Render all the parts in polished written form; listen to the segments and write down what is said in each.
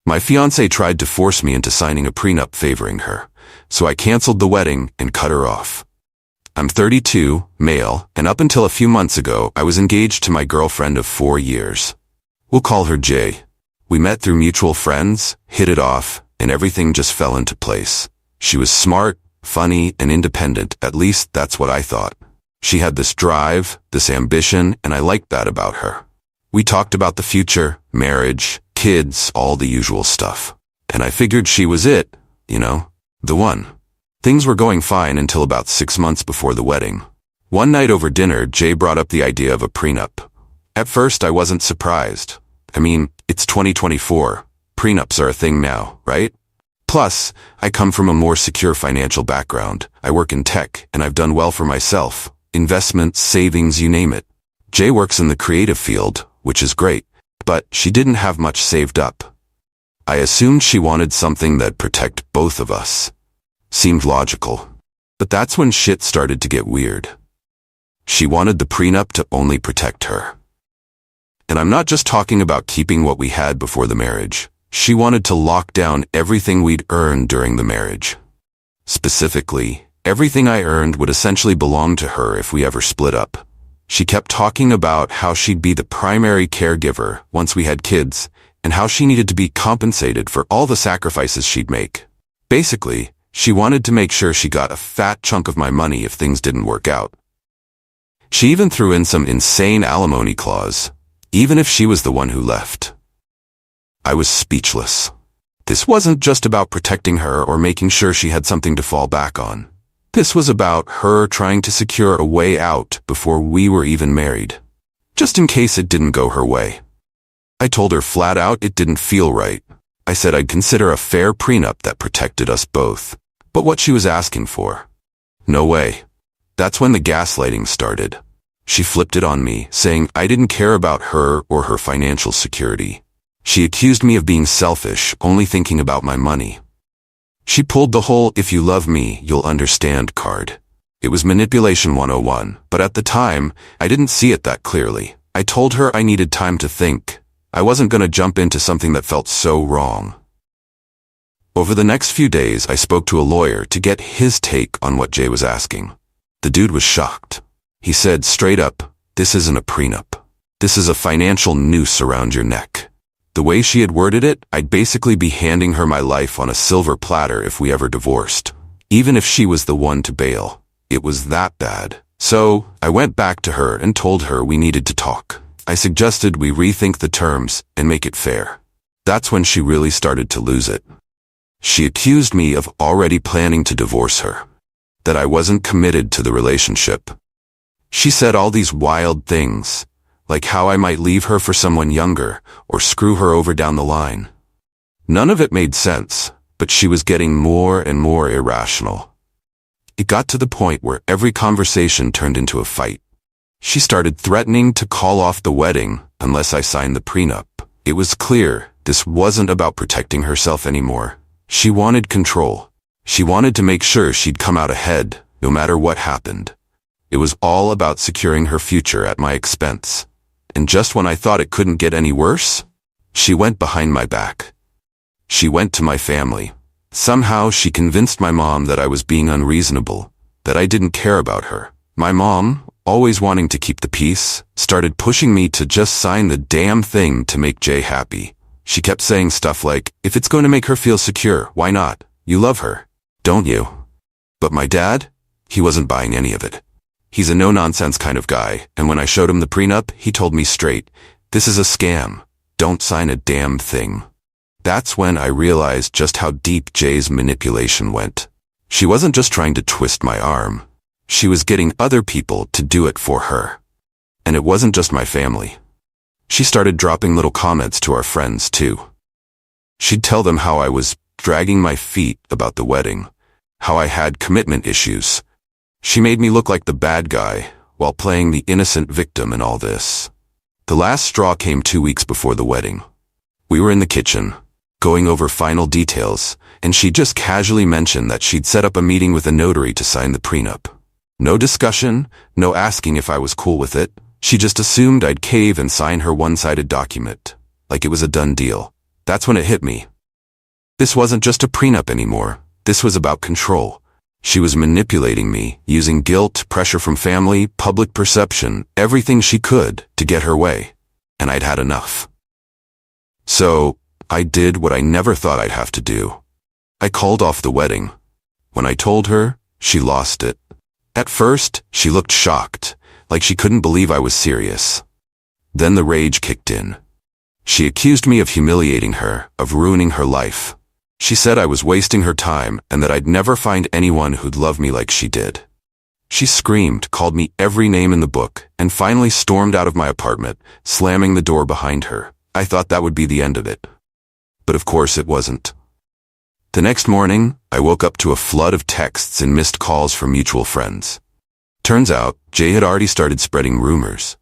My fiancée tried to force me into signing a prenup favoring her, so I canceled the wedding and cut her off. I'm 32, male, and up until a few months ago, I was engaged to my girlfriend of 4 years. We'll call her Jay. We met through mutual friends, hit it off, and everything just fell into place. She was smart, funny, and independent, at least that's what I thought. She had this drive, this ambition, and I liked that about her. We talked about the future, marriage, kids, all the usual stuff. And I figured she was it, the one. Things were going fine until about 6 months before the wedding. One night over dinner, Jay brought up the idea of a prenup. At first, I wasn't surprised. I mean, it's 2024. Prenups are a thing now, right? Plus, I come from a more secure financial background. I work in tech, and I've done well for myself. Investments, savings, you name it. Jay works in the creative field, which is great, but she didn't have much saved up. I assumed she wanted something that'd protect both of us. Seemed logical. But that's when shit started to get weird. She wanted the prenup to only protect her. And I'm not just talking about keeping what we had before the marriage. She wanted to lock down everything we'd earned during the marriage. Specifically, everything I earned would essentially belong to her if we ever split up. She kept talking about how she'd be the primary caregiver once we had kids, and how she needed to be compensated for all the sacrifices she'd make. Basically, she wanted to make sure she got a fat chunk of my money if things didn't work out. She even threw in some insane alimony clause, even if she was the one who left. I was speechless. This wasn't just about protecting her or making sure she had something to fall back on. This was about her trying to secure a way out before we were even married, just in case it didn't go her way. I told her flat out it didn't feel right. I said I'd consider a fair prenup that protected us both. But what she was asking for? No way. That's when the gaslighting started. She flipped it on me, saying I didn't care about her or her financial security. She accused me of being selfish, only thinking about my money. She pulled the whole "if you love me, you'll understand" card. It was manipulation 101, but at the time, I didn't see it that clearly. I told her I needed time to think. I wasn't going to jump into something that felt so wrong. Over the next few days, I spoke to a lawyer to get his take on what Jay was asking. The dude was shocked. He said straight up, "This isn't a prenup. This is a financial noose around your neck." The way she had worded it, I'd basically be handing her my life on a silver platter if we ever divorced, even if she was the one to bail. It was that bad. So, I went back to her and told her we needed to talk. I suggested we rethink the terms and make it fair. That's when she really started to lose it. She accused me of already planning to divorce her, that I wasn't committed to the relationship. She said all these wild things, like how I might leave her for someone younger or screw her over down the line. None of it made sense, but she was getting more and more irrational. It got to the point where every conversation turned into a fight. She started threatening to call off the wedding unless I signed the prenup. It was clear this wasn't about protecting herself anymore. She wanted control. She wanted to make sure she'd come out ahead, no matter what happened. It was all about securing her future at my expense. And just when I thought it couldn't get any worse, she went behind my back. She went to my family. Somehow she convinced my mom that I was being unreasonable, that I didn't care about her. My mom, always wanting to keep the peace, started pushing me to just sign the damn thing to make Jay happy. She kept saying stuff like, "If it's going to make her feel secure, why not? You love her, don't you?" But my dad, he wasn't buying any of it. He's a no-nonsense kind of guy, and when I showed him the prenup, he told me straight, "This is a scam. Don't sign a damn thing." That's when I realized just how deep Jay's manipulation went. She wasn't just trying to twist my arm. She was getting other people to do it for her. And it wasn't just my family. She started dropping little comments to our friends, too. She'd tell them how I was dragging my feet about the wedding, how I had commitment issues. She made me look like the bad guy while playing the innocent victim in all this. The last straw came 2 weeks before the wedding. We were in the kitchen, going over final details, and she just casually mentioned that she'd set up a meeting with a notary to sign the prenup. No discussion, no asking if I was cool with it. She just assumed I'd cave and sign her one-sided document, like it was a done deal. That's when it hit me. This wasn't just a prenup anymore. This was about control. She was manipulating me, using guilt, pressure from family, public perception, everything she could to get her way. And I'd had enough. So, I did what I never thought I'd have to do. I called off the wedding. When I told her, she lost it. At first, she looked shocked, like she couldn't believe I was serious. Then the rage kicked in. She accused me of humiliating her, of ruining her life. She said I was wasting her time and that I'd never find anyone who'd love me like she did. She screamed, called me every name in the book, and finally stormed out of my apartment, slamming the door behind her. I thought that would be the end of it. But of course it wasn't. The next morning, I woke up to a flood of texts and missed calls from mutual friends. Turns out, Jay had already started spreading rumors.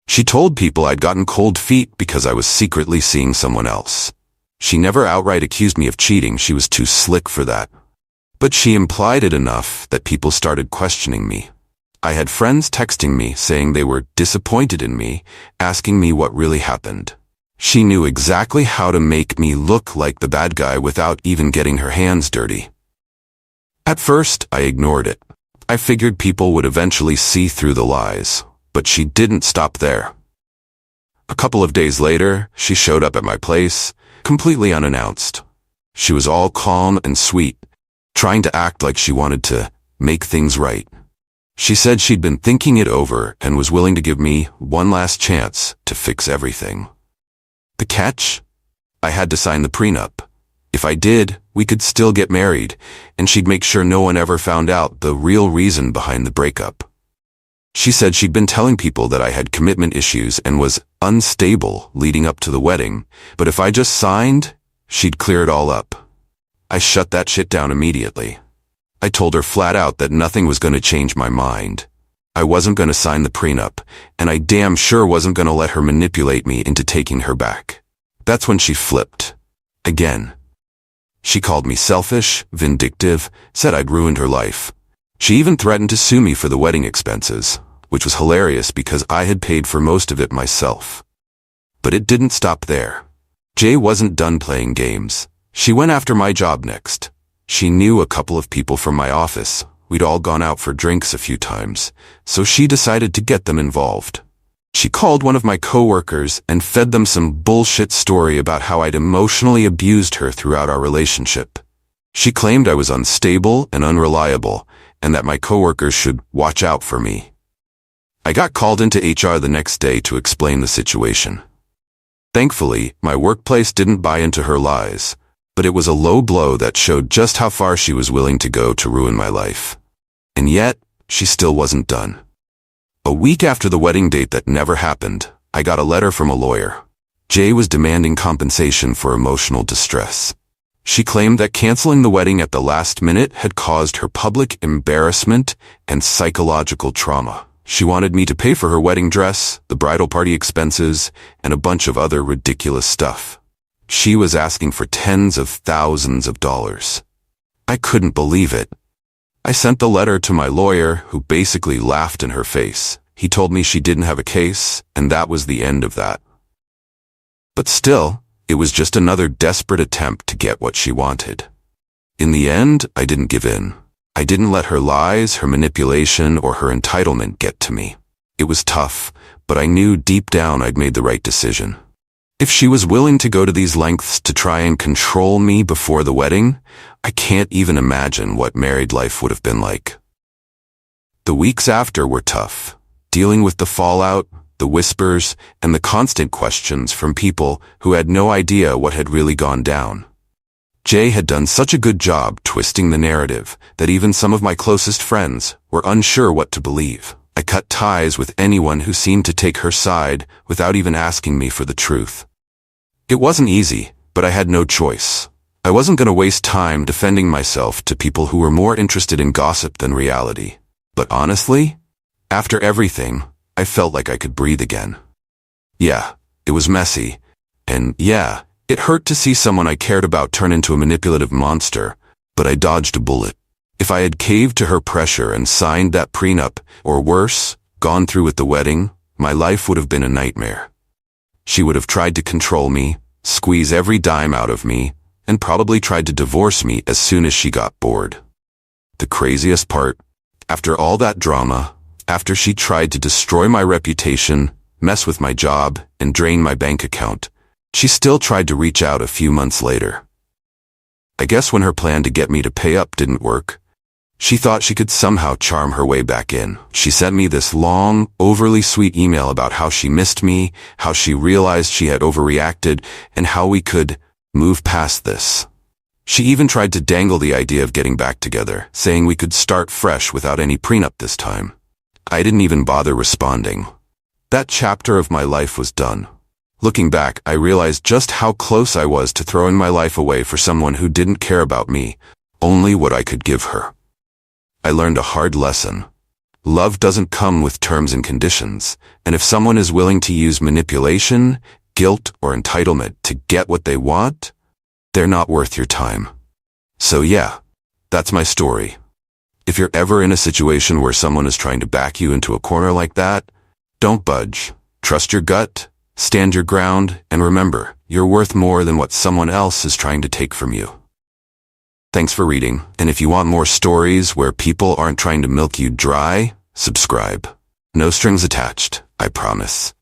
She told people I'd gotten cold feet because I was secretly seeing someone else. She never outright accused me of cheating, she was too slick for that. But she implied it enough that people started questioning me. I had friends texting me saying they were disappointed in me, asking me what really happened. She knew exactly how to make me look like the bad guy without even getting her hands dirty. At first, I ignored it. I figured people would eventually see through the lies, but she didn't stop there. A couple of days later, she showed up at my place, completely unannounced. She was all calm and sweet, trying to act like she wanted to make things right. She said she'd been thinking it over and was willing to give me one last chance to fix everything. The catch? I had to sign the prenup. If I did, we could still get married, and she'd make sure no one ever found out the real reason behind the breakup. She said she'd been telling people that I had commitment issues and was unstable leading up to the wedding, but if I just signed, she'd clear it all up. I shut that shit down immediately. I told her flat out that nothing was going to change my mind. I wasn't going to sign the prenup, and I damn sure wasn't going to let her manipulate me into taking her back. That's when she flipped. Again. She called me selfish, vindictive, said I'd ruined her life. She even threatened to sue me for the wedding expenses, which was hilarious because I had paid for most of it myself. But it didn't stop there. Jay wasn't done playing games. She went after my job next. She knew a couple of people from my office. We'd all gone out for drinks a few times, so she decided to get them involved. She called one of my coworkers and fed them some bullshit story about how I'd emotionally abused her throughout our relationship. She claimed I was unstable and unreliable, and that my coworkers should watch out for me. I got called into HR the next day to explain the situation. Thankfully, my workplace didn't buy into her lies, but it was a low blow that showed just how far she was willing to go to ruin my life. And yet, she still wasn't done. A week after the wedding date that never happened, I got a letter from a lawyer. Jay was demanding compensation for emotional distress. She claimed that canceling the wedding at the last minute had caused her public embarrassment and psychological trauma. She wanted me to pay for her wedding dress, the bridal party expenses, and a bunch of other ridiculous stuff. She was asking for tens of thousands of dollars. I couldn't believe it. I sent the letter to my lawyer, who basically laughed in her face. He told me she didn't have a case, and that was the end of that. But still, it was just another desperate attempt to get what she wanted. In the end, I didn't give in. I didn't let her lies, her manipulation, or her entitlement get to me. It was tough, but I knew deep down I'd made the right decision. If she was willing to go to these lengths to try and control me before the wedding, I can't even imagine what married life would have been like. The weeks after were tough, dealing with the fallout, the whispers, and the constant questions from people who had no idea what had really gone down. Jay had done such a good job twisting the narrative that even some of my closest friends were unsure what to believe. I cut ties with anyone who seemed to take her side without even asking me for the truth. It wasn't easy, but I had no choice. I wasn't going to waste time defending myself to people who were more interested in gossip than reality. But honestly, after everything, I felt like I could breathe again. Yeah, it was messy, and yeah, it hurt to see someone I cared about turn into a manipulative monster, but I dodged a bullet. If I had caved to her pressure and signed that prenup, or worse, gone through with the wedding, my life would have been a nightmare. She would have tried to control me, squeeze every dime out of me, and probably tried to divorce me as soon as she got bored. The craziest part, after all that drama, after she tried to destroy my reputation, mess with my job, and drain my bank account, she still tried to reach out a few months later. I guess when her plan to get me to pay up didn't work, she thought she could somehow charm her way back in. She sent me this long, overly sweet email about how she missed me, how she realized she had overreacted, and how we could move past this. She even tried to dangle the idea of getting back together, saying we could start fresh without any prenup this time. I didn't even bother responding. That chapter of my life was done. Looking back, I realized just how close I was to throwing my life away for someone who didn't care about me, only what I could give her. I learned a hard lesson. Love doesn't come with terms and conditions, and if someone is willing to use manipulation, guilt, or entitlement to get what they want, they're not worth your time. So yeah, that's my story. If you're ever in a situation where someone is trying to back you into a corner like that, don't budge. Trust your gut, stand your ground, and remember, you're worth more than what someone else is trying to take from you. Thanks for reading, and if you want more stories where people aren't trying to milk you dry, subscribe. No strings attached, I promise.